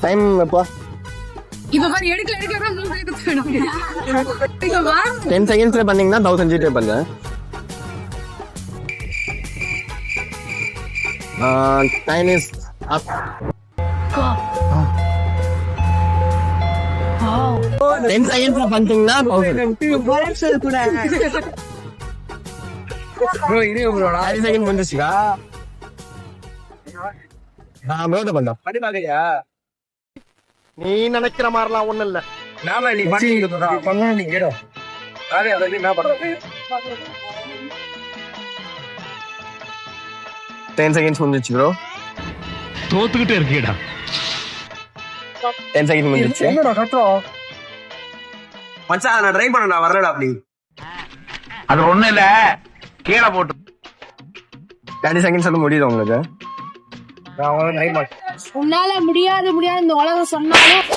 Time எப்போ? இப்ப பாரு எடுக்கல 10 செகண்ட்ஸ்ல பண்ணீங்கன்னா 1000 ஜிபே பண்ணுறேன். Time is up. 10 செகண்ட்ஸ்ல பண்ணிட்டீங்கன்னா 1000 செகண்ட் வந்துச்சுக்கா. நீ நினைக்கிற மாதிரிலாம் ஒண்ணும் இல்ல. 10 செகண்ட்ஸ் முடிஞ்சிச்சு ப்ரோ. தோத்துக்கிட்டே இருக்கீடா. 10 செகண்ட் முடிஞ்சிச்சு. மச்சான் நான் ட்ரை பண்ண வரலடா அப்படி. அது ஒண்ணு இல்ல, கீழே போட்டு 30 செகண்ட்ஸ் வந்து முடியுது உங்களுக்கு. உன்னால முடியாது இந்த உலகம் சொன்னாலும்